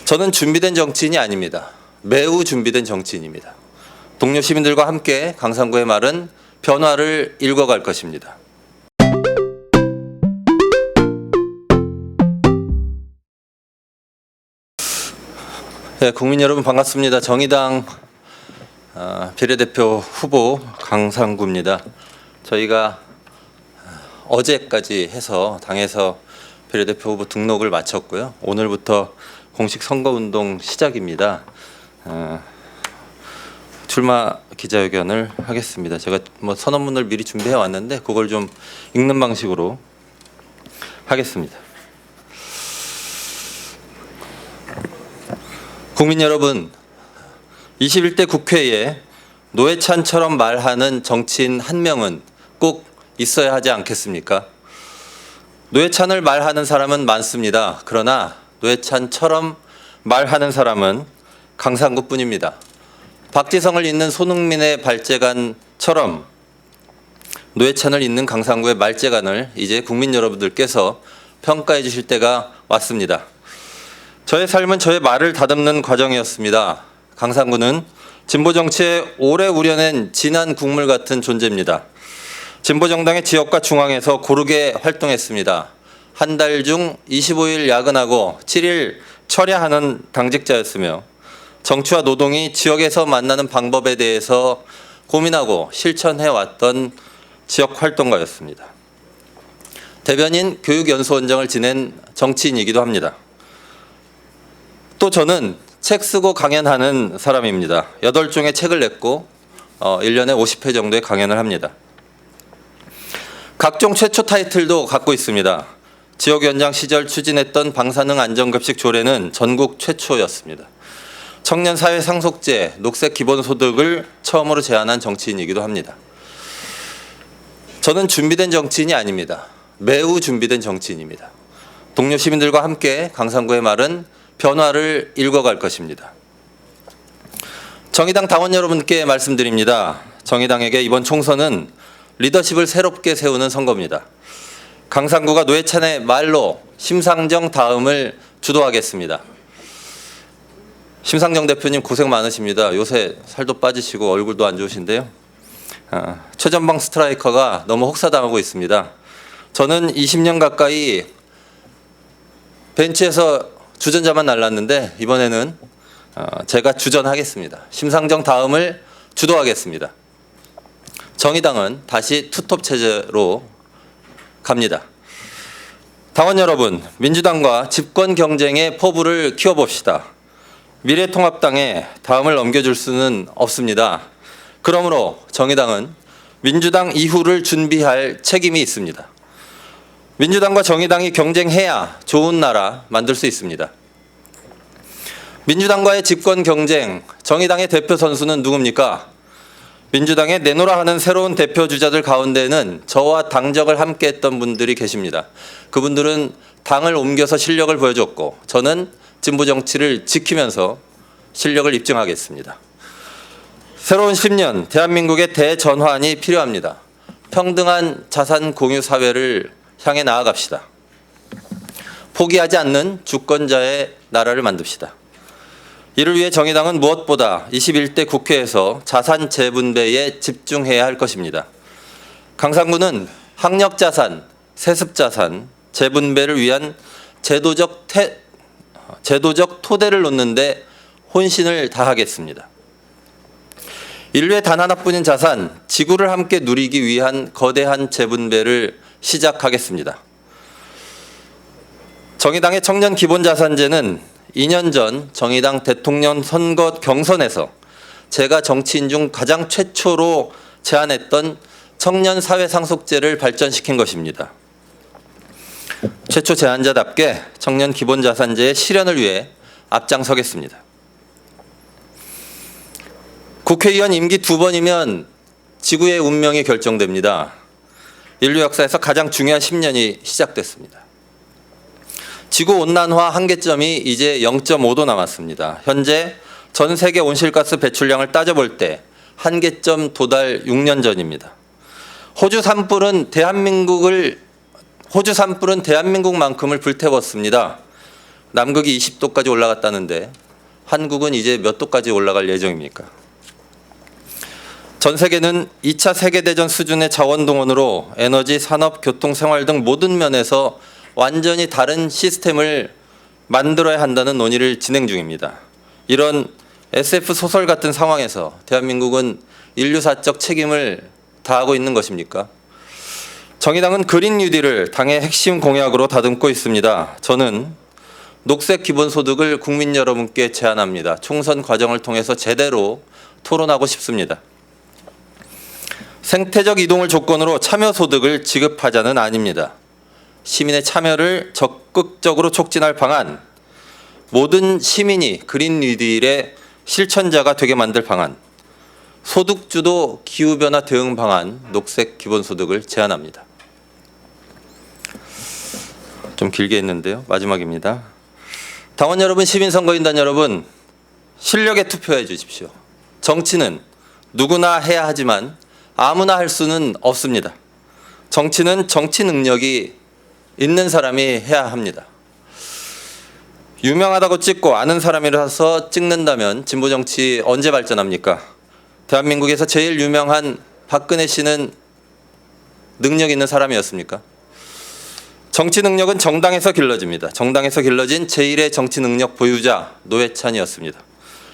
저는 준비된 정치인이 아닙니다. 매우 준비된 정치인입니다. 동료 시민들과 함께 강상구의 말은 변화를 읽어갈 것입니다. 네, 국민 여러분 반갑습니다. 정의당 비례대표 후보 강상구입니다. 저희가 어제까지 해서 당에서 비례대표 후보 등록을 마쳤고요. 오늘부터 공식 선거운동 시작입니다. 출마 기자회견을 하겠습니다. 제가 선언문을 미리 준비해 왔는데 그걸 좀 읽는 방식으로 하겠습니다. 국민 여러분, 21대 국회에 노회찬처럼 말하는 정치인 한 명은 꼭 있어야 하지 않겠습니까? 노회찬을 말하는 사람은 많습니다. 그러나 노회찬처럼 말하는 사람은 강상구뿐입니다. 박지성을 잇는 손흥민의 발재간처럼 노회찬을 잇는 강상구의 말재간을 이제 국민 여러분들께서 평가해 주실 때가 왔습니다. 저의 삶은 저의 말을 다듬는 과정이었습니다. 강상구는 진보 정치에 오래 우려낸 진한 국물 같은 존재입니다. 진보 정당의 지역과 중앙에서 고르게 활동했습니다. 한 달 중 25일 야근하고 7일 철야하는 당직자였으며 정치와 노동이 지역에서 만나는 방법에 대해서 고민하고 실천해왔던 지역 활동가였습니다. 대변인 교육연수원장을 지낸 정치인이기도 합니다. 또 저는 책 쓰고 강연하는 사람입니다. 8종의 책을 냈고 1년에 50회 정도의 강연을 합니다. 각종 최초 타이틀도 갖고 있습니다. 지역위원장 시절 추진했던 방사능 안전급식 조례는 전국 최초였습니다. 청년 사회 상속제, 녹색 기본소득을 처음으로 제안한 정치인이기도 합니다. 저는 준비된 정치인이 아닙니다. 매우 준비된 정치인입니다. 동료 시민들과 함께 강상구의 말은 변화를 읽어갈 것입니다. 정의당 당원 여러분께 말씀드립니다. 정의당에게 이번 총선은 리더십을 새롭게 세우는 선거입니다. 강상구가 노회찬의 말로 심상정 다음을 주도하겠습니다. 심상정 대표님 고생 많으십니다. 요새 살도 빠지시고 얼굴도 안 좋으신데요. 최전방 스트라이커가 너무 혹사당하고 있습니다. 저는 20년 가까이 벤치에서 주전자만 날랐는데 이번에는 제가 주전하겠습니다. 심상정 다음을 주도하겠습니다. 정의당은 다시 투톱 체제로 갑니다. 당원 여러분, 민주당과 집권 경쟁의 포부를 키워봅시다. 미래통합당에 다음을 넘겨줄 수는 없습니다. 그러므로 정의당은 민주당 이후를 준비할 책임이 있습니다. 민주당과 정의당이 경쟁해야 좋은 나라 만들 수 있습니다. 민주당과의 집권 경쟁, 정의당의 대표 선수는 누굽니까? 민주당에 내노라 하는 새로운 대표 주자들 가운데는 저와 당적을 함께 했던 분들이 계십니다. 그분들은 당을 옮겨서 실력을 보여줬고 저는 진보 정치를 지키면서 실력을 입증하겠습니다. 새로운 10년, 대한민국의 대전환이 필요합니다. 평등한 자산 공유 사회를 향해 나아갑시다. 포기하지 않는 주권자의 나라를 만듭시다. 이를 위해 정의당은 무엇보다 21대 국회에서 자산 재분배에 집중해야 할 것입니다. 강상구는 학력자산, 세습자산, 재분배를 위한 제도적 토대를 놓는 데 혼신을 다하겠습니다. 인류의 단 하나뿐인 자산, 지구를 함께 누리기 위한 거대한 재분배를 시작하겠습니다. 정의당의 청년 기본자산제는 2년 전 정의당 대통령 선거 경선에서 제가 정치인 중 가장 최초로 제안했던 청년 사회 상속제를 발전시킨 것입니다. 최초 제안자답게 청년 기본자산제의 실현을 위해 앞장서겠습니다. 국회의원 임기 2번이면 지구의 운명이 결정됩니다. 인류 역사에서 가장 중요한 10년이 시작됐습니다. 지구온난화 한계점이 이제 0.5도 남았습니다. 현재 전 세계 온실가스 배출량을 따져볼 때 한계점 도달 6년 전입니다. 호주 산불은 대한민국만큼을 불태웠습니다. 남극이 20도까지 올라갔다는데 한국은 이제 몇 도까지 올라갈 예정입니까? 전 세계는 2차 세계대전 수준의 자원 동원으로 에너지, 산업, 교통, 생활 등 모든 면에서 완전히 다른 시스템을 만들어야 한다는 논의를 진행 중입니다. 이런 SF 소설 같은 상황에서 대한민국은 인류사적 책임을 다하고 있는 것입니까? 정의당은 그린 뉴딜을 당의 핵심 공약으로 다듬고 있습니다. 저는 녹색 기본소득을 국민 여러분께 제안합니다. 총선 과정을 통해서 제대로 토론하고 싶습니다. 생태적 이동을 조건으로 참여소득을 지급하자는 아닙니다. 시민의 참여를 적극적으로 촉진할 방안, 모든 시민이 그린 뉴딜의 실천자가 되게 만들 방안, 소득주도 기후변화 대응 방안, 녹색 기본소득을 제안합니다. 좀 길게 했는데요. 마지막입니다. 당원 여러분, 시민선거인단 여러분, 실력에 투표해 주십시오. 정치는 누구나 해야 하지만 아무나 할 수는 없습니다. 정치는 정치 능력이 있는 사람이 해야 합니다. 유명하다고 찍고 아는 사람이라서 찍는다면 진보 정치 언제 발전합니까? 대한민국에서 제일 유명한 박근혜 씨는 능력 있는 사람이었습니까? 정치 능력은 정당에서 길러집니다. 정당에서 길러진 제1의 정치 능력 보유자 노회찬이었습니다.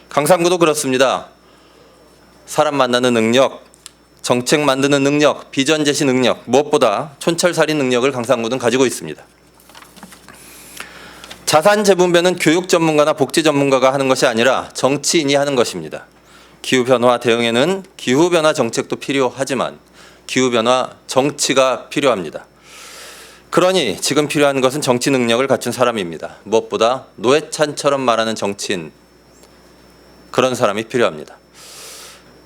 강상구도 그렇습니다. 사람 만나는 능력, 정책 만드는 능력, 비전 제시 능력, 무엇보다 촌철살인 능력을 강상구는 가지고 있습니다. 자산 재분배는 교육 전문가나 복지 전문가가 하는 것이 아니라 정치인이 하는 것입니다. 기후변화 대응에는 기후변화 정책도 필요하지만 기후변화 정치가 필요합니다. 그러니 지금 필요한 것은 정치 능력을 갖춘 사람입니다. 무엇보다 노회찬처럼 말하는 정치인, 그런 사람이 필요합니다.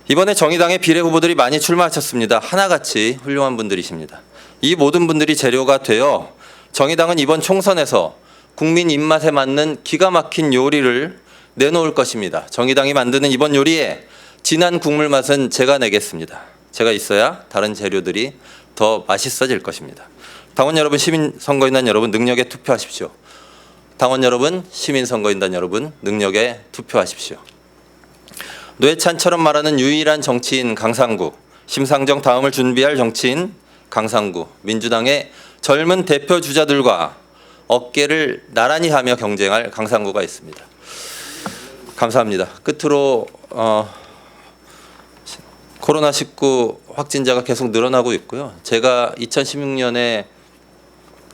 이번에 정의당의 비례 후보들이 많이 출마하셨습니다. 하나같이 훌륭한 분들이십니다. 이 모든 분들이 재료가 되어 정의당은 이번 총선에서 국민 입맛에 맞는 기가 막힌 요리를 내놓을 것입니다. 정의당이 만드는 이번 요리에 진한 국물 맛은 제가 내겠습니다. 제가 있어야 다른 재료들이 더 맛있어질 것입니다. 당원 여러분, 시민선거인단 여러분, 능력에 투표하십시오. 당원 여러분, 시민선거인단 여러분, 능력에 투표하십시오. 노회찬처럼 말하는 유일한 정치인 강상구, 심상정 다음을 준비할 정치인 강상구, 민주당의 젊은 대표 주자들과 어깨를 나란히 하며 경쟁할 강상구가 있습니다. 감사합니다. 끝으로 코로나19 확진자가 계속 늘어나고 있고요. 제가 2016년에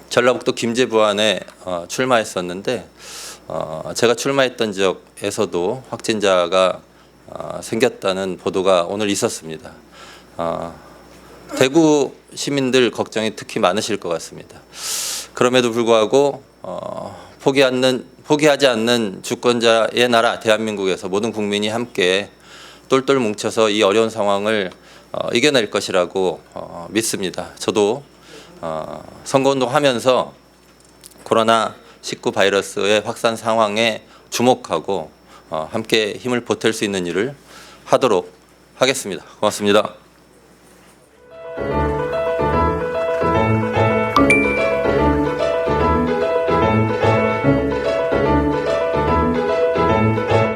전라북도 김제부안에 출마했었는데 제가 출마했던 지역에서도 확진자가 생겼다는 보도가 오늘 있었습니다. 대구 시민들 걱정이 특히 많으실 것 같습니다. 그럼에도 불구하고 포기하지 않는 주권자의 나라 대한민국에서 모든 국민이 함께 똘똘 뭉쳐서 이 어려운 상황을 이겨낼 것이라고 믿습니다. 저도 선거운동하면서 코로나19 바이러스의 확산 상황에 주목하고 함께 힘을 보탤 수 있는 일을 하도록 하겠습니다. 고맙습니다.